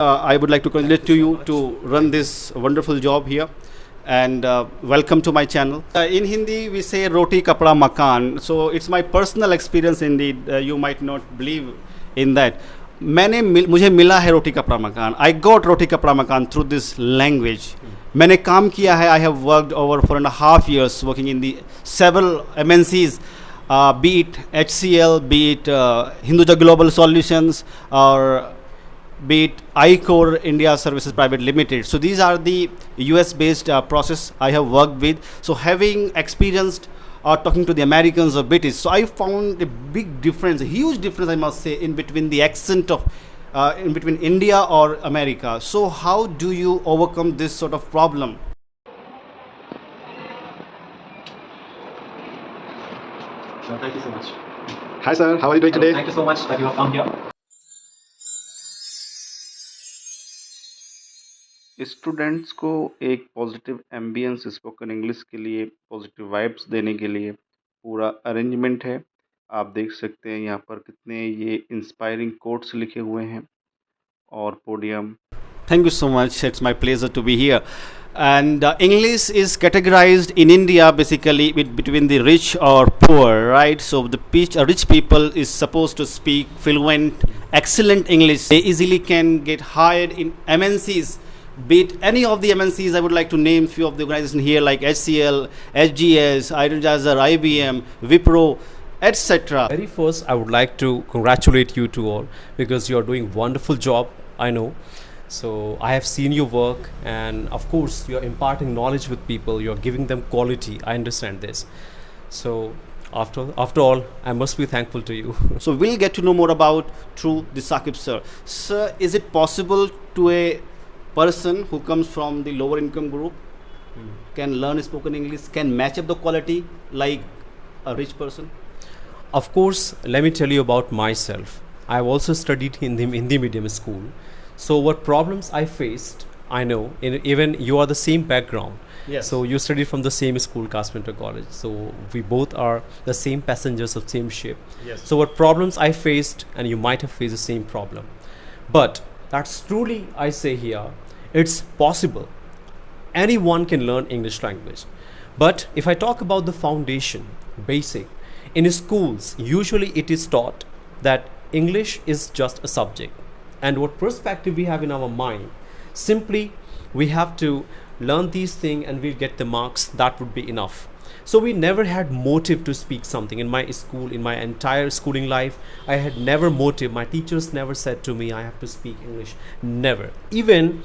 I would like to congratulate to you to run this wonderful job here and welcome to my channel. In Hindi we say roti kapda makan. So it's my personal experience indeed. You might not believe in that. मुझे मिला है रोटी कपड़ा मकान. I got roti kapda makan through this language. मैंने काम किया है. I have worked over 4.5 years working in the several MNCs, be it HCL, be it Hinduja Global Solutions, or be it iCore India Services Private Limited. So these are the US based process I have worked with. So having experienced talking to the Americans or British, so I found a big difference, a huge difference I must say, in between the accent of in between India or America. So how do you overcome this sort of problem? Thank you so much. Hi sir, how are you doing today? Thank you so much that you have come here. Students को एक positive ambience spoken English के लिए, positive vibes देने के लिए पूरा arrangement है. आप देख सकते हैं यहाँ पर कितने ये इंस्पायरिंग कोट्स लिखे हुए हैं और podium. Thank you so much. It's my pleasure to be here. And English is categorized in India basically between the rich or poor, right? So the rich people is supposed to speak fluent, excellent English. They easily can get hired in MNCs. Be it any of the MNCs, I would like to name few of the organizations here like HCL, SGS, Ironjazer, IBM, Wipro, etc. Very first, I would like to congratulate you two all because you are doing wonderful job. I know. So I have seen your work, and of course you are imparting knowledge with people. You are giving them quality. I understand this. So after all, I must be thankful to you. So we'll get to know more about through the Saqib sir. Sir, is it possible to a person who comes from the lower income group can learn spoken English, can match up the quality like a rich person? Of course, let me tell you about myself. I have also studied in the Hindi medium school. So what problems I faced, I know. Even you are the same background. Yes. So you studied from the same school, Casminter College. So we both are the same passengers of same ship. Yes. So what problems I faced, and you might have faced the same problem. But that's truly, I say here, it's possible. Anyone can learn English language. But if I talk about the foundation, basic, in schools, usually it is taught that English is just a subject. And what perspective we have in our mind, simply we have to learn these things and we'll get the marks, that would be enough. So we never had motive to speak something. In my school, in my entire schooling life, I had never motive. My teachers never said to me, I have to speak English. Never. Even,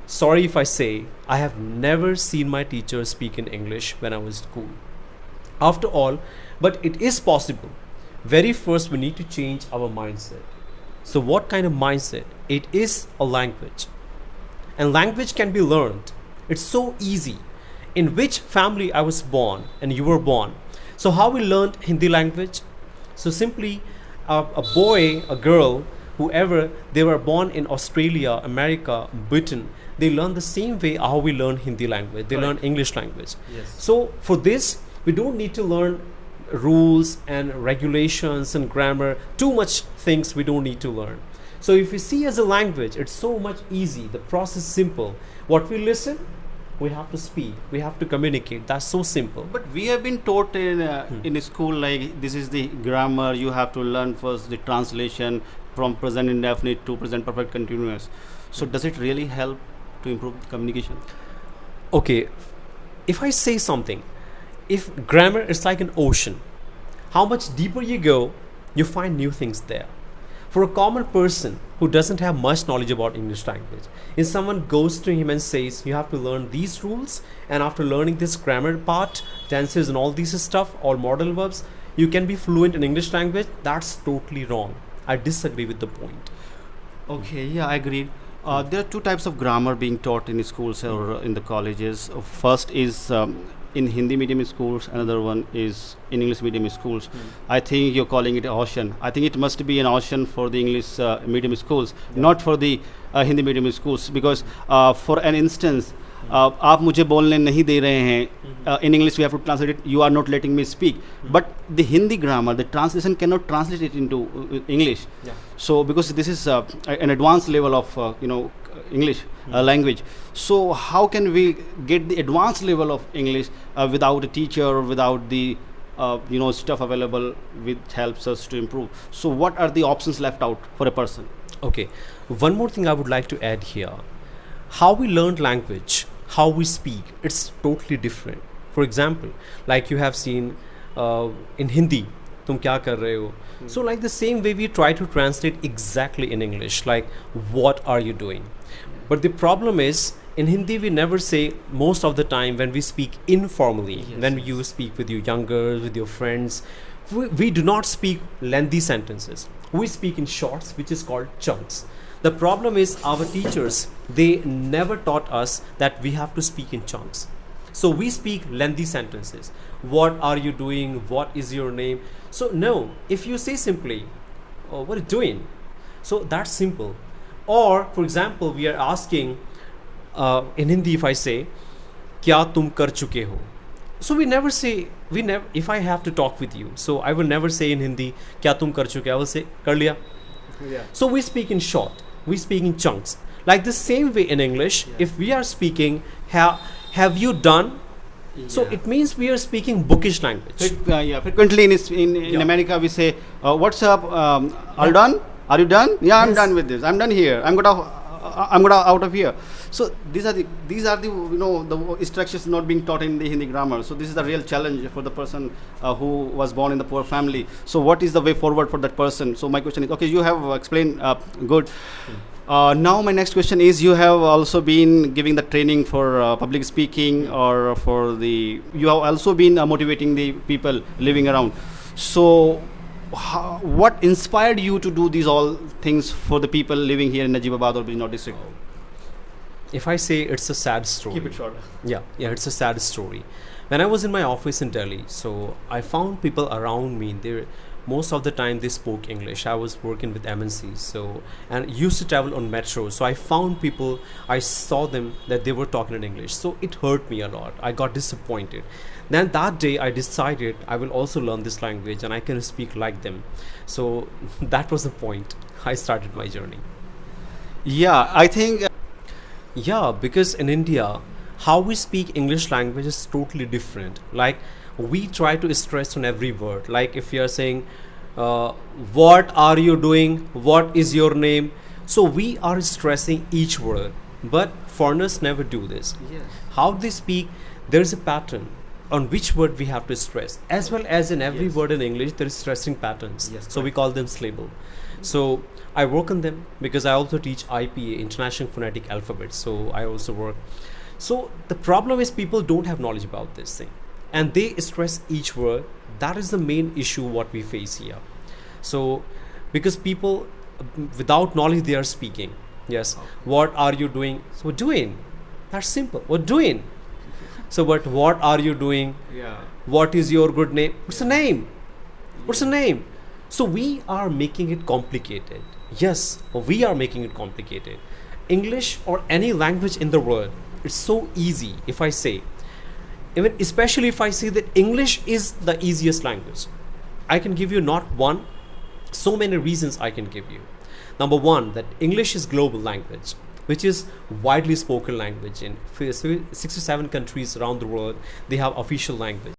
sorry if I say, I have never seen my teacher speak in English when I was in school. After all, but it is possible. Very first, we need to change our mindset. So what kind of mindset? It is a language. And language can be learned. It's so easy. In which family I was born and you were born. So how we learned Hindi language? So simply a boy, a girl, whoever, they were born in Australia, America, Britain, they learn the same way how we learn Hindi language. They learn English language. Yes. So for this, we don't need to learn rules and regulations and grammar, too much things we don't need to learn. So if we see as a language, it's so much easy. The process is simple. What we listen, we have to speak, we have to communicate. That's so simple. But we have been taught in school like this is the grammar. You have to learn first the translation from present indefinite to present perfect continuous. So does it really help to improve the communication? Okay, if I say something, if grammar is like an ocean, how much deeper you go, you find new things there. For a common person who doesn't have much knowledge about English language, if someone goes to him and says, you have to learn these rules, and after learning this grammar part, tenses and all these stuff, all modal verbs, you can be fluent in English language, that's totally wrong. I disagree with the point. Okay, yeah, I agree. There are two types of grammar being taught in schools or in the colleges. First is in Hindi medium schools, another one is in English medium schools. I think you're calling it ocean. I think it must be an ocean for the English medium schools, not for the Hindi medium schools, because for an instance, आप मुझे बोलने नहीं दे रहे हैं, in English we have to translate it, you are not letting me speak. But the Hindi grammar, the translation cannot translate it into English. Yeah. So because this is an advanced level of English language, so how can we get the advanced level of English without a teacher or without the stuff available which helps us to improve? So what are the options left out for a person? Okay, one more thing I would like to add here. How we learn language, how we speak, it's totally different. For example, like you have seen in Hindi, tum kya kar rahe ho? So like the same way we try to translate exactly in English, like what are you doing? But the problem is in Hindi we never say, most of the time when we speak informally, when you speak with your younger, with your friends, we do not speak lengthy sentences. We speak in shorts, which is called chunks. The problem is our teachers, they never taught us that we have to speak in chunks. So we speak lengthy sentences. What are you doing? What is your name? So no, if you say simply, oh, what are you doing? So that's simple. Or for example, we are asking in Hindi, if I say, kya tum kar chuke ho? So we never say, if I have to talk with you, so I will never say in Hindi, kya tum kar chuke? I will say, kar liya. Yeah. So we speak in short, we speak in chunks. Like the same way in English, if we are speaking, have you done? So it means we are speaking bookish language. Frequently in America we say, what's up? All done? Are you done? Yeah, I'm done with this. I'm done here. I'm gonna out of here. So these are the the structures not being taught in the Hindi grammar. So this is the real challenge for the person who was born in the poor family. So what is the way forward for that person? So my question is, okay, you have explained good. Now my next question is, you have also been giving the training for public speaking, or you have also been motivating the people living around. So what inspired you to do these all things for the people living here in Najibabad or Bijnor district? If I say, it's a sad story. Keep it short. Yeah, it's a sad story. When I was in my office in Delhi, so I found people around me, most of the time they spoke English. I was working with MNCs, and used to travel on metro. So I found people, I saw them that they were talking in English. So it hurt me a lot. I got disappointed. Then that day I decided I will also learn this language and I can speak like them. So that was the point. I started my journey. Yeah, I think. Yeah, because in India, how we speak English language is totally different. Like we try to stress on every word. Like if you are saying, what are you doing? What is your name? So we are stressing each word. But foreigners never do this. Yes. How they speak, there is a pattern on which word we have to stress. As well as in every word in English, there is stressing patterns. Yes, so we call them syllable. So I work on them because I also teach IPA, International Phonetic Alphabet. So I also work. So the problem is people don't have knowledge about this thing. And they stress each word. That is the main issue what we face here. So because people without knowledge, they are speaking. Yes. Okay. What are you doing? So doing. That's simple. We're doing. So but what are you doing? Yeah. What is your good name? What's the name? What's the name? So we are making it complicated. Yes, we are making it complicated. English or any language in the world, it's so easy. If I say, even especially if I say that English is the easiest language, I can give you not one, so many reasons I can give you. Number one, that English is global language, which is widely spoken language in 6 to 7 countries around the world. They have official language.